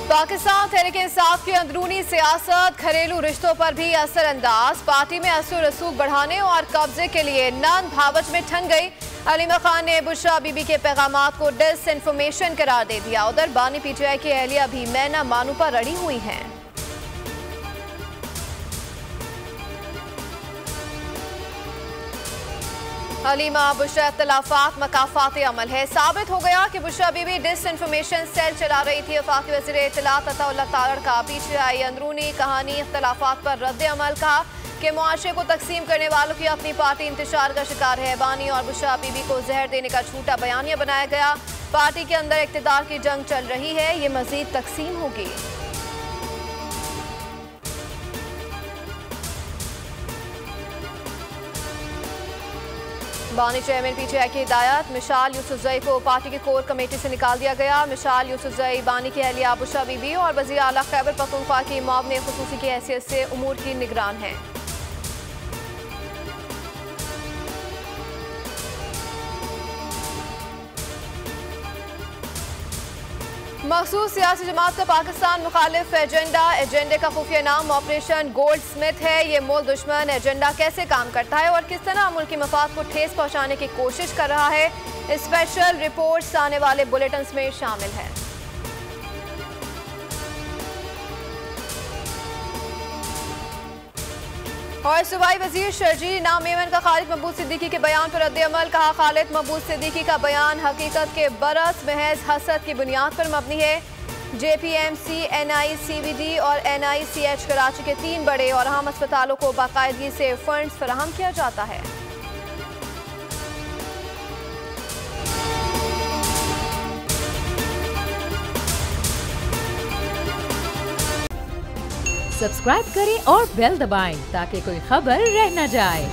पाकिस्तान तहरीक-ए-इंसाफ की अंदरूनी सियासत घरेलू रिश्तों पर भी असरअंदाज। पार्टी में असर रसूख बढ़ाने और कब्जे के लिए नन भावच में ठन गई। अलीमा खान ने बुशरा बीबी के पैगामात को डिसइंफॉर्मेशन करार दे दिया। उधर बानी पीटीआई की अहलिया भी मैना मानू पर अड़ी हुई हैं। अलीमा बुशरा इख्तिलाफात मकाफात अमल है। साबित हो गया कि बुशरा बीबी डिसइंफॉर्मेशन सेल चला रही थी। वफाकी वज़ीर इत्तलात अताउल्लाह तारड़ का पीटीआई अंदरूनी कहानी इख्तिलाफात पर रद्द अमल कहा कि मुआशरे को तकसीम करने वालों की अपनी पार्टी इंतशार का शिकार है। बानी और बुशरा बीबी को जहर देने का झूठा बयानिया बनाया गया। पार्टी के अंदर इक़्तिदार की जंग चल रही है, ये मजीद तकसीम होगी। बानी चेयरमैन पीटीआई की हिदायत, मिसाल यूसुफजई को पार्टी की कोर कमेटी से निकाल दिया गया। मिसाल यूसुफजई बानी की अहलिया बुशरा बीबी और वज़ीर आला खैबर पख्तूनख्वा की मुआविन खुसूसी की हैसियत से उमूर की निगरान हैं। मखसूस सियासी जमात का पाकिस्तान मुखालिफ एजेंडे का खुफिया नाम ऑपरेशन गोल्ड स्मिथ है। ये मूल दुश्मन एजेंडा कैसे काम करता है और किस तरह मुल्की मफाद को ठेस पहुंचाने की कोशिश कर रहा है, स्पेशल रिपोर्ट्स आने वाले बुलेटिन्स में शामिल है। और सूबाई वजीर शर्जील इनाम मेमन का खालिद महबूब सिद्दीकी के बयान पर रद्द अमल। कहा, खालिद महबूब सिद्दीकी का बयान हकीकत के बरस महज हसद की बुनियाद पर मबनी है। JPMC, NICVD और NICH कराची के 3 बड़े और अहम अस्पतालों को बाकायदगी से फंड्स फराहम किया जाता है। सब्सक्राइब करें और बेल दबाएं ताकि कोई खबर रह न जाए।